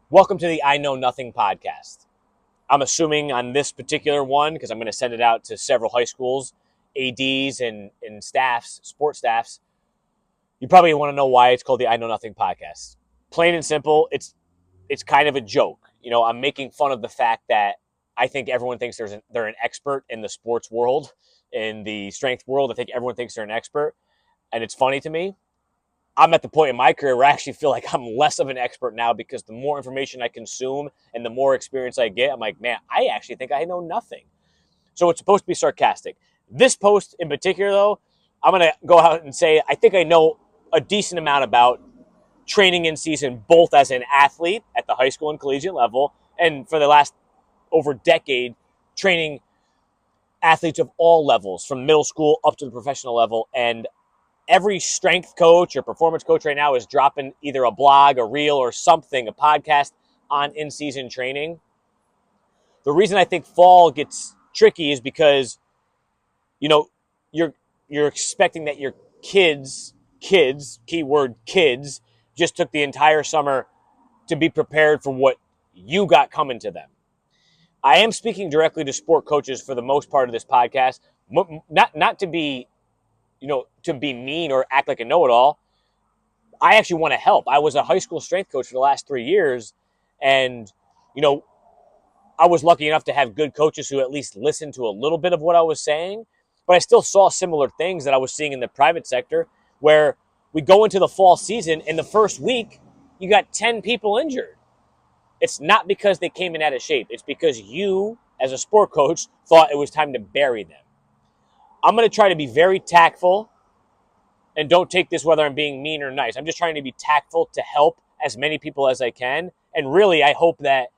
Welcome to the I Know Nothing podcast. I'm assuming on this particular one, because I'm going to send it out to several high schools, ADs and staffs, sports staffs, you probably want to know why it's called the I Know Nothing podcast. Plain and simple, it's kind of a joke. I'm making fun of the fact that I think everyone thinks they're an expert in the sports world, in the strength world. I think everyone thinks they're an expert, and it's funny to me. I'm at the point in my career where I actually feel like I'm less of an expert now because the more information I consume and the more experience I get, I'm like, man, I actually think I know nothing. So it's supposed to be sarcastic. This post in particular, though, I'm going to go out and say I think I know a decent amount about training in season, both as an athlete at the high school and collegiate level, and for the last over decade, training athletes of all levels, from middle school up to the professional level. And every strength coach or performance coach right now is dropping either a blog, a reel, or something, a podcast on in-season training. The reason I think fall gets tricky is because, you're expecting that your kids, keyword kids, just took the entire summer to be prepared for what you got coming to them. I am speaking directly to sport coaches for the most part of this podcast, not to be, to be mean or act like a know-it-all. I actually want to help. I was a high school strength coach for the last 3 years, and you know, I was lucky enough to have good coaches who at least listened to a little bit of what I was saying, but I still saw similar things that I was seeing in the private sector where we go into the fall season and the first week you got 10 people injured. It's not because they came in out of shape. It's because you, as a sport coach, thought it was time to bury them. I'm going to try to be very tactful, and don't take this whether I'm being mean or nice. I'm just trying to be tactful to help as many people as I can. And really, I hope that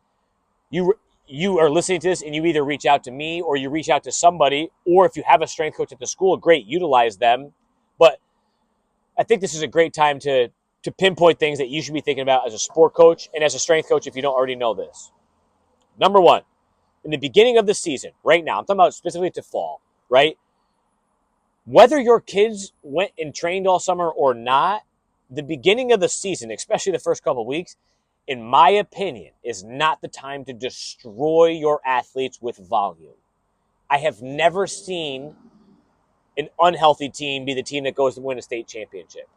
you are listening to this and you either reach out to me or you reach out to somebody, or if you have a strength coach at the school, great, utilize them. But I think this is a great time to pinpoint things that you should be thinking about as a sport coach and as a strength coach if you don't already know this. Number one, in the beginning of the season, right now, I'm talking about specifically to fall, right? Whether your kids went and trained all summer or not, the beginning of the season, especially the first couple of weeks, in my opinion, is not the time to destroy your athletes with volume. I have never seen an unhealthy team be the team that goes to win a state championship.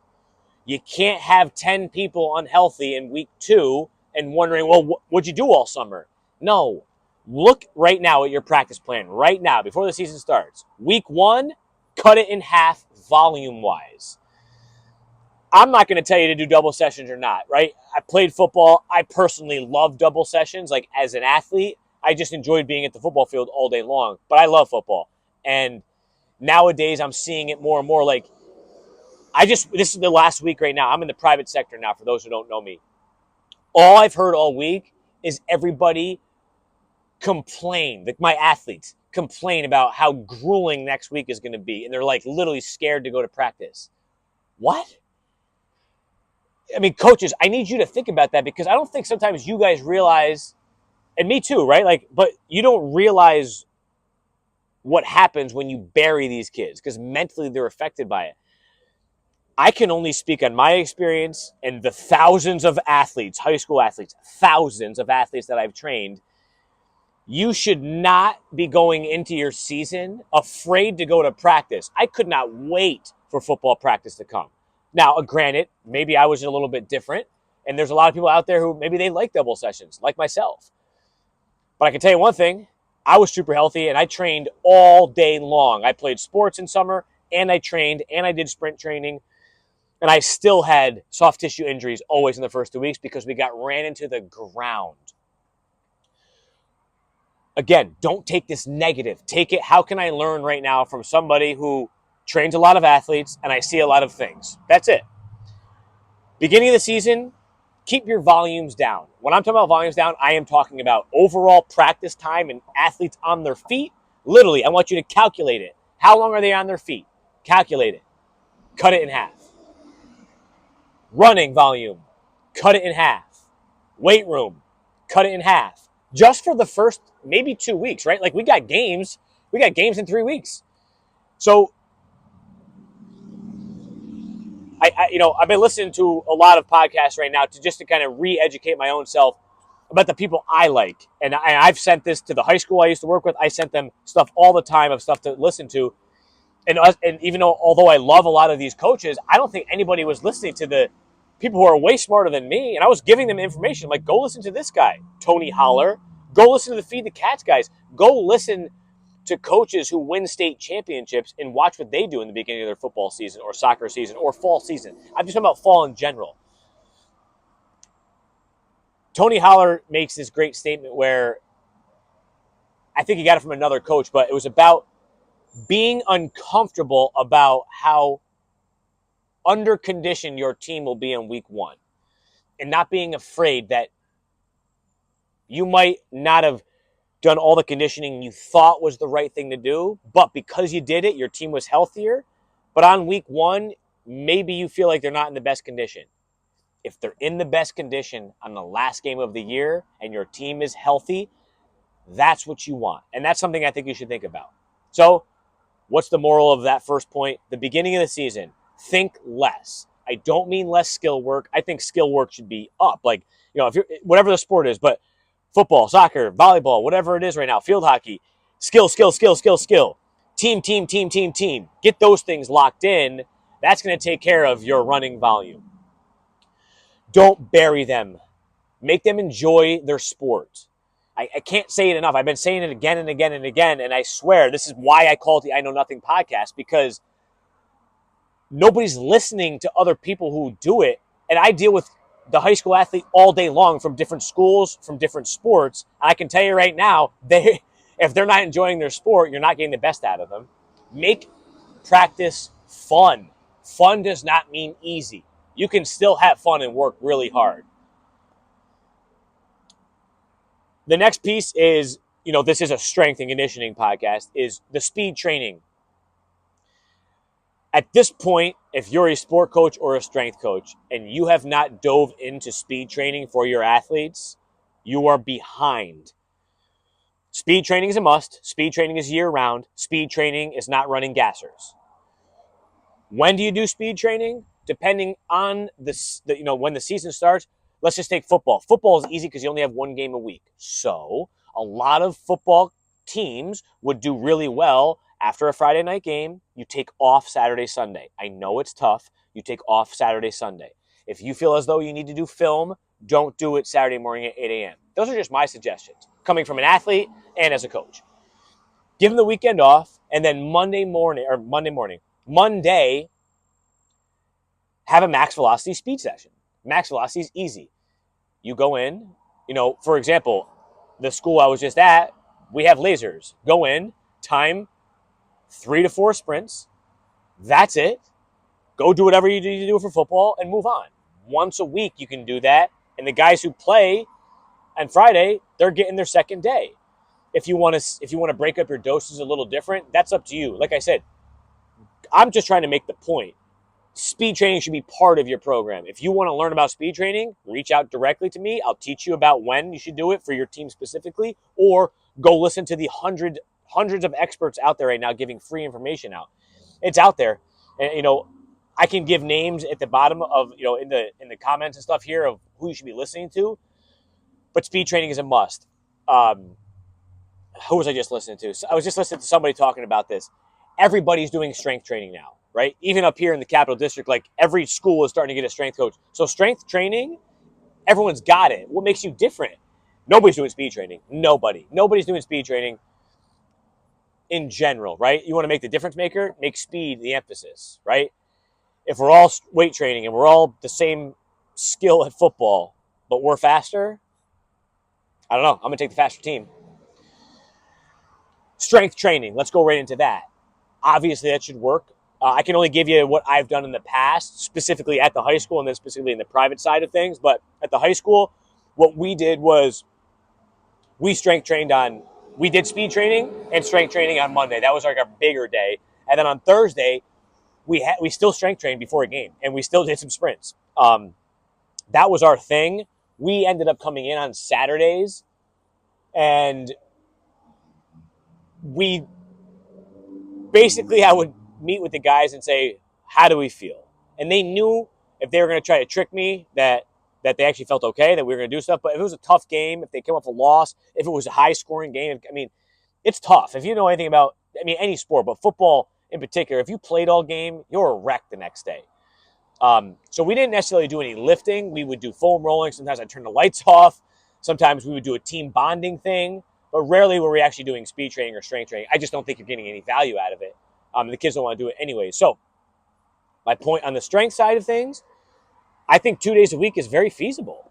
You can't have 10 people unhealthy in week 2 and wondering, well, what'd you do all summer? No. Look right now at your practice plan, right now, before the season starts. Week 1, cut it in half volume-wise. I'm not going to tell you to do double sessions or not, right? I played football. I personally love double sessions. Like, as an athlete, I just enjoyed being at the football field all day long. But I love football. And nowadays, I'm seeing it more and more. Like, this is the last week right now. I'm in the private sector now, for those who don't know me. All I've heard all week is everybody complain, like my athletes complain about how grueling next week is going to be. And they're like literally scared to go to practice. What? I mean, coaches, I need you to think about that, because I don't think sometimes you guys realize, and me too, right? Like, but you don't realize what happens when you bury these kids, because mentally they're affected by it. I can only speak on my experience and the thousands of athletes, high school athletes, thousands of athletes that I've trained. You should not be going into your season afraid to go to practice. I could not wait for football practice to come. Now, granted, maybe I was a little bit different, and there's a lot of people out there who maybe they like double sessions, like myself. But I can tell you one thing, I was super healthy, and I trained all day long. I played sports in summer, and I trained, and I did sprint training, and I still had soft tissue injuries always in the first 2 weeks because we got ran into the ground. Again, don't take this negative. Take it, how can I learn right now from somebody who trains a lot of athletes and I see a lot of things? That's it. Beginning of the season, keep your volumes down. When I'm talking about volumes down, I am talking about overall practice time and athletes on their feet. Literally, I want you to calculate it. How long are they on their feet? Calculate it. Cut it in half. Running volume, cut it in half. Weight room, cut it in half. Just for the first maybe 2 weeks, right? Like, we got games in 3 weeks. So I've been listening to a lot of podcasts right now to kind of re-educate my own self about the people I like. And I've sent this to the high school I used to work with. I sent them stuff all the time of stuff to listen to. And even though, although I love a lot of these coaches, I don't think anybody was listening to the people who are way smarter than me. And I was giving them information like, go listen to this guy, Tony Holler. Go listen to the Feed the Cats guys. Go listen to coaches who win state championships and watch what they do in the beginning of their football season or soccer season or fall season. I'm just talking about fall in general. Tony Holler makes this great statement where I think he got it from another coach, but it was about being uncomfortable about how under conditioned your team will be in week one and not being afraid that you might not have done all the conditioning you thought was the right thing to do, but because you did it, your team was healthier. But on week one, maybe you feel like they're not in the best condition. If they're in the best condition on the last game of the year and your team is healthy, that's what you want. And that's something I think you should think about. So, what's the moral of that first point? The beginning of the season, think less. I don't mean less skill work. I think skill work should be up. Like, if you're whatever the sport is, but football, soccer, volleyball, whatever it is right now, field hockey, skill, skill, skill, skill, skill. Team, team, team, team, team. Get those things locked in. That's going to take care of your running volume. Don't bury them. Make them enjoy their sport. I can't say it enough. I've been saying it again and again and again, and I swear this is why I call it the I Know Nothing podcast, because nobody's listening to other people who do it. And I deal with the high school athlete all day long from different schools, from different sports. And I can tell you right now, if they're not enjoying their sport, you're not getting the best out of them. Make practice fun. Fun does not mean easy. You can still have fun and work really hard. The next piece is, this is a strength and conditioning podcast, is the speed training. At this point, if you're a sport coach or a strength coach and you have not dove into speed training for your athletes, you are behind. Speed training is a must. Speed training is year-round. Speed training is not running gassers. When do you do speed training? Depending on when the season starts. Let's just take football. Football is easy because you only have one game a week. So a lot of football teams would do really well after a Friday night game. You take off Saturday, Sunday. I know it's tough. You take off Saturday, Sunday. If you feel as though you need to do film, don't do it Saturday morning at 8 a.m. Those are just my suggestions, coming from an athlete and as a coach. Give them the weekend off, and then Monday, have a max velocity speed session. Max velocity is easy. You go in, for example, the school I was just at, we have lasers. Go in, time 3 to 4 sprints. That's it. Go do whatever you need to do for football and move on. Once a week you can do that. And the guys who play on Friday, they're getting their second day. If you want to break up your doses a little different, that's up to you. Like I said, I'm just trying to make the point. Speed training should be part of your program. If you want to learn about speed training, reach out directly to me. I'll teach you about when you should do it for your team specifically, or go listen to the hundreds of experts out there right now giving free information out. It's out there. And, I can give names at the bottom of, in the comments and stuff here of who you should be listening to, but speed training is a must. Who was I just listening to? I was just listening to somebody talking about this. Everybody's doing strength training now, right? Even up here in the Capital District, like every school is starting to get a strength coach. So strength training, everyone's got it. What makes you different? Nobody's doing speed training. Nobody's doing speed training in general, right? You want to make the difference maker? Make speed the emphasis, right? If we're all weight training and we're all the same skill at football, but we're faster, I don't know. I'm going to take the faster team. Strength training. Let's go right into that. Obviously, that should work. I can only give you what I've done in the past, specifically at the high school and then specifically in the private side of things. But at the high school, what we did was we did speed training and strength training on Monday. That was like our bigger day. And then on Thursday, we still strength trained before a game, and we still did some sprints. That was our thing. We ended up coming in on Saturdays, and I would meet with the guys and say, how do we feel? And they knew if they were going to try to trick me that that they actually felt okay, that we were going to do stuff. But if it was a tough game, if they came off a loss, if it was a high-scoring game, I mean, it's tough. If you know anything about, any sport, but football in particular, if you played all game, you're a wreck the next day. So we didn't necessarily do any lifting. We would do foam rolling. Sometimes I'd turn the lights off. Sometimes we would do a team bonding thing, but rarely were we actually doing speed training or strength training. I just don't think you're getting any value out of it. The kids don't want to do it anyway. So my point on the strength side of things, I think 2 days a week is very feasible.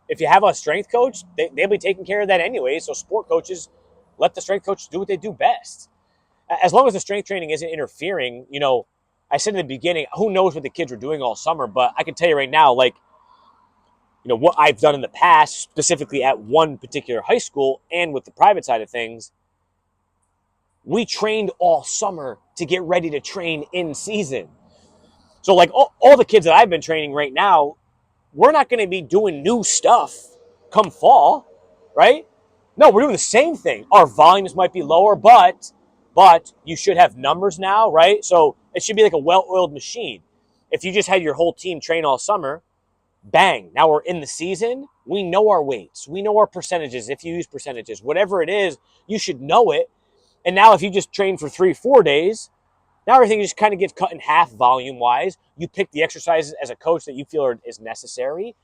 If you have a strength coach, they'll be taking care of that anyway. So sport coaches, let the strength coaches do what they do best. As long as the strength training isn't interfering, I said in the beginning, who knows what the kids were doing all summer, but I can tell you right now, what I've done in the past, specifically at one particular high school and with the private side of things, we trained all summer to get ready to train in season. So all the kids that I've been training right now, we're not going to be doing new stuff come fall, right? No, we're doing the same thing. Our volumes might be lower, but you should have numbers now, right? So it should be like a well-oiled machine. If you just had your whole team train all summer, bang, now we're in the season. We know our weights. We know our percentages. If you use percentages, whatever it is, you should know it. And now if you just train for 3-4 days, now everything just kind of gets cut in half volume-wise. You pick the exercises as a coach that you feel is necessary.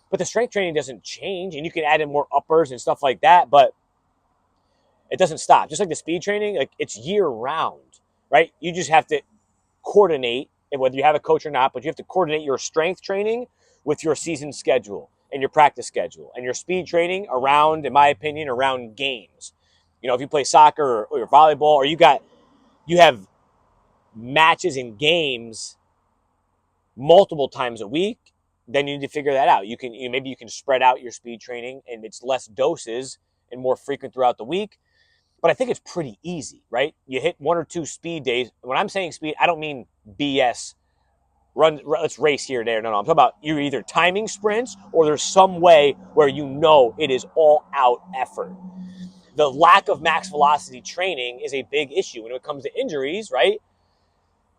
But the strength training doesn't change, and you can add in more uppers and stuff like that, but it doesn't stop. Just like the speed training, it's year-round, right? You just have to coordinate, whether you have a coach or not, but you have to coordinate your strength training with your season schedule and your practice schedule and your speed training around, in my opinion, around games. If you play soccer or volleyball, or you have matches and games multiple times a week, then you need to figure that out. Maybe you can spread out your speed training and it's less doses and more frequent throughout the week. But I think it's pretty easy, right? You hit 1 or 2 speed days. When I'm saying speed, I don't mean BS. Let's race here, there. No, I'm talking about you're either timing sprints or there's some way where it is all out effort. The lack of max velocity training is a big issue when it comes to injuries, right?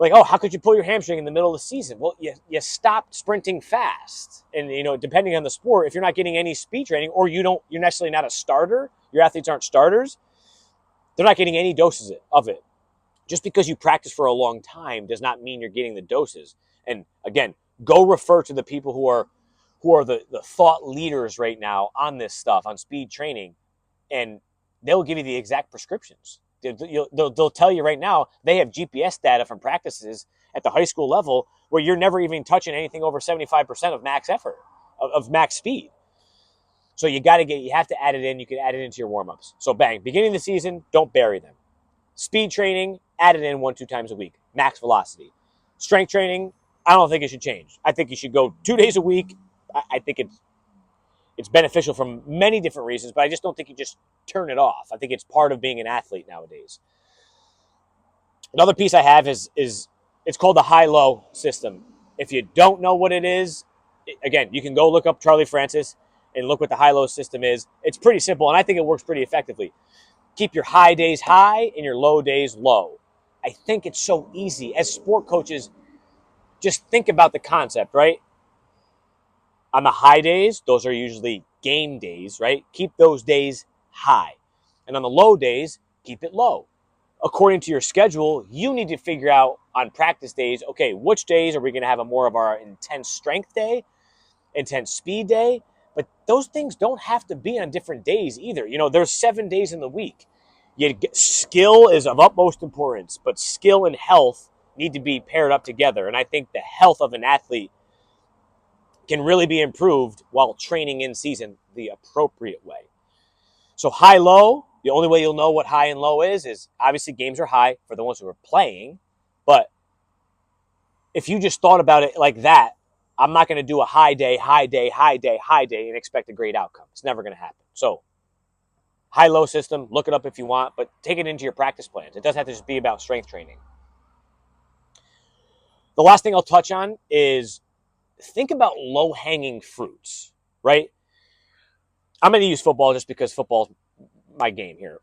How could you pull your hamstring in the middle of the season? Well, you stopped sprinting fast. And, depending on the sport, if you're not getting any speed training or you're necessarily not a starter, your athletes aren't starters, they're not getting any doses of it. Just because you practice for a long time does not mean you're getting the doses. And again, go refer to the people who are the thought leaders right now on this stuff, on speed training, and they'll give you the exact prescriptions. They'll tell you right now they have GPS data from practices at the high school level where you're never even touching anything over 75% of max effort, of max speed. So you have to add it in. You can add it into your warm-ups. So bang, beginning of the season, don't bury them. Speed training, add it in 1-2 times a week. Max velocity. Strength training, I don't think it should change. I think you should go 2 days a week. I think it's beneficial from many different reasons, but I just don't think you just turn it off. I think it's part of being an athlete nowadays. Another piece I have is it's called the high-low system. If you don't know what it is, again, you can go look up Charlie Francis and look what the high-low system is. It's pretty simple, and I think it works pretty effectively. Keep your high days high and your low days low. I think it's so easy. As sport coaches, just think about the concept, right? On the high days, those are usually game days, right? Keep those days high. And on the low days, keep it low. According to your schedule, you need to figure out on practice days, okay, which days are we going to have a more of our intense strength day, intense speed day? But those things don't have to be on different days either. There's 7 days in the week. Skill is of utmost importance, but skill and health need to be paired up together. And I think the health of an athlete can really be improved while training in season the appropriate way. So high-low, the only way you'll know what high and low is obviously games are high for the ones who are playing. But if you just thought about it like that, I'm not going to do a high day, high day, high day, high day and expect a great outcome. It's never going to happen. So high-low system, look it up if you want, but take it into your practice plans. It doesn't have to just be about strength training. The last thing I'll touch on is think about low-hanging fruits, right? I'm going to use football just because football's my game here.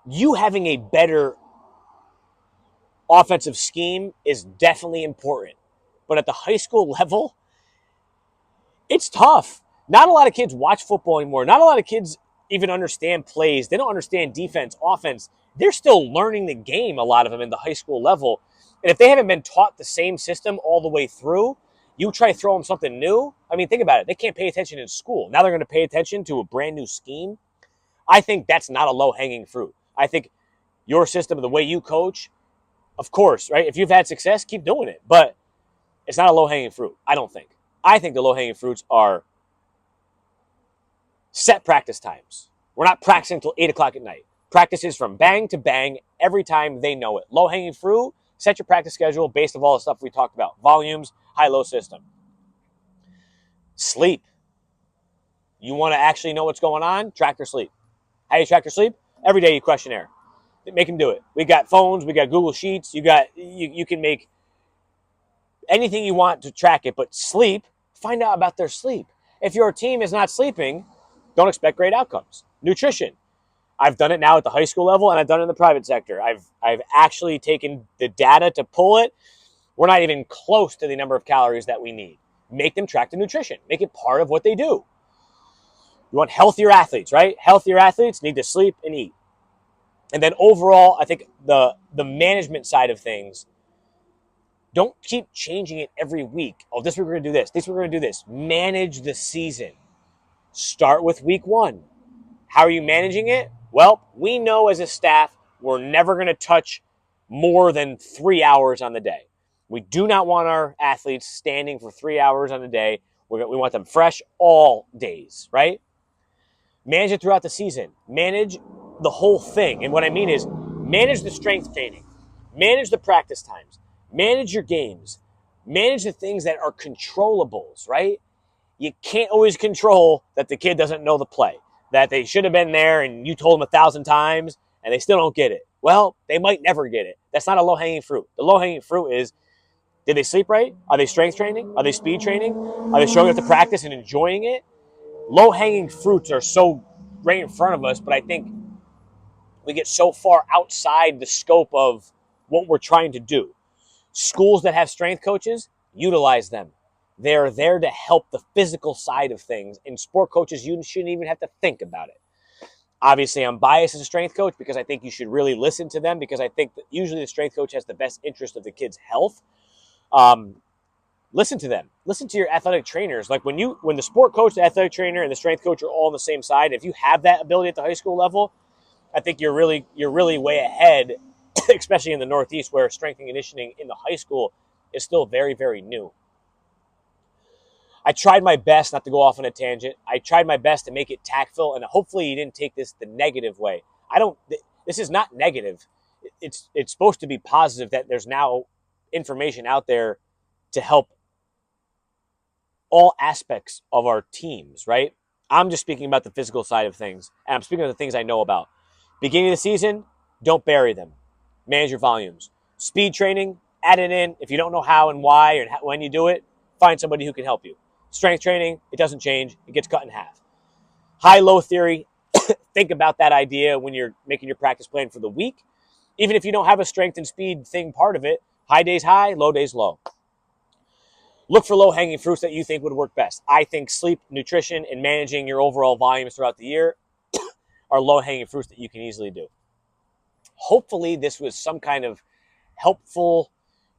You having a better offensive scheme is definitely important. But at the high school level, It's tough. Not a lot of kids watch football anymore. Not a lot of kids even understand plays. They don't understand defense, offense. They're still learning the game, a lot of them, in the high school level. And if they haven't been taught the same system all the way through, you try to throw them something new. I mean, think about it. They can't pay attention in school. Now they're going to pay attention to a brand new scheme. I think that's not a low-hanging fruit. I think your system, the way you coach, of course, right? If you've had success, keep doing it. But it's not a low-hanging fruit, I don't think. I think the low-hanging fruits are set practice times. We're not practicing until 8 o'clock at night. Practices from bang to bang every time they know it. Low-hanging fruit, set your practice schedule based on all the stuff we talked about. Volumes, high-low system. Sleep. You want to actually know what's going on? Track their sleep. How do you track their sleep? Every day you questionnaire. Make them do it. We got phones. We got Google Sheets. You can make anything you want to track it, but sleep, find out about their sleep. If your team is not sleeping, don't expect great outcomes. Nutrition. I've done it now at the high school level, and I've done it in the private sector. I've actually taken the data to pull it. We're not even close to the number of calories that we need. Make them track the nutrition. Make it part of what they do. You want healthier athletes, right? Healthier athletes need to sleep and eat. And then overall, I think the management side of things, don't keep changing it every week. Oh, this week we're going to do this. This week we're going to do this. Manage the season. Start with week 1. How are you managing it? Well, we know as a staff we're never going to touch more than 3 hours on the day. We do not want our athletes standing for 3 hours on the day. We want them fresh all days, right? Manage it throughout the season. Manage the whole thing. And what I mean is manage the strength training. Manage the practice times. Manage your games. Manage the things that are controllables, right? You can't always control that the kid doesn't know the play, that they should have been there and you told them 1,000 times and they still don't get it. Well, they might never get it. That's not a low-hanging fruit. The low-hanging fruit is, did they sleep right? Are they strength training? Are they speed training? Are they showing up to practice and enjoying it? Low-hanging fruits are so right in front of us, but I think we get so far outside the scope of what we're trying to do. Schools that have strength coaches, utilize them. They're there to help the physical side of things. And sport coaches, you shouldn't even have to think about it. Obviously, I'm biased as a strength coach because I think you should really listen to them, because I think that usually the strength coach has the best interest of the kid's health. Listen to them. Listen to your athletic trainers. Like when the sport coach, the athletic trainer, and the strength coach are all on the same side, if you have that ability at the high school level, I think you're really way ahead, especially in the Northeast, where strength and conditioning in the high school is still very, very new. I tried my best not to go off on a tangent. I tried my best to make it tactful, and hopefully you didn't take this the negative way. This is not negative. It's supposed to be positive that there's now information out there to help all aspects of our teams, right? I'm just speaking about the physical side of things, and I'm speaking of the things I know about. Beginning of the season, don't bury them. Manage your volumes. Speed training, add it in. If you don't know how and why and when you do it, find somebody who can help you. Strength training, it doesn't change. It gets cut in half. High-low theory, think about that idea when you're making your practice plan for the week. Even if you don't have a strength and speed thing part of it, high days high, low days low. Look for low-hanging fruits that you think would work best. I think sleep, nutrition, and managing your overall volumes throughout the year are low-hanging fruits that you can easily do. Hopefully this was some kind of helpful,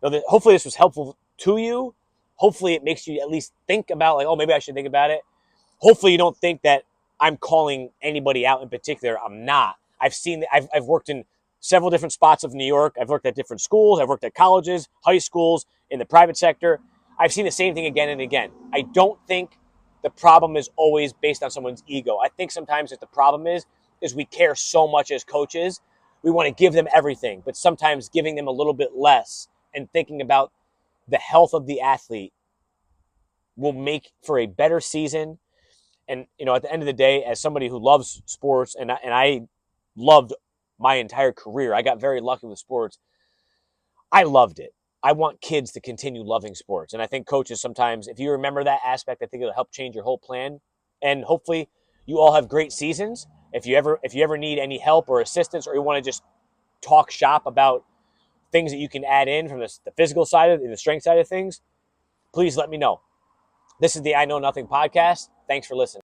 hopefully this was helpful to you. Hopefully it makes you at least think about, like, oh, maybe I should think about it. Hopefully you don't think that I'm calling anybody out in particular. I'm not. I've worked in several different spots of New York. I've worked at different schools. I've worked at colleges, high schools, in the private sector. I've seen the same thing again and again. I don't think the problem is always based on someone's ego. I think sometimes what the problem is we care so much as coaches. We want to give them everything, but sometimes giving them a little bit less and thinking about the health of the athlete will make for a better season. And, at the end of the day, as somebody who loves sports, and I loved my entire career, I got very lucky with sports. I loved it. I want kids to continue loving sports. And I think coaches sometimes, if you remember that aspect, I think it'll help change your whole plan. And hopefully you all have great seasons. If you ever need any help or assistance, or you want to just talk shop about things that you can add in from the physical side and the strength side of things, please let me know. This is the I Know Nothing podcast. Thanks for listening.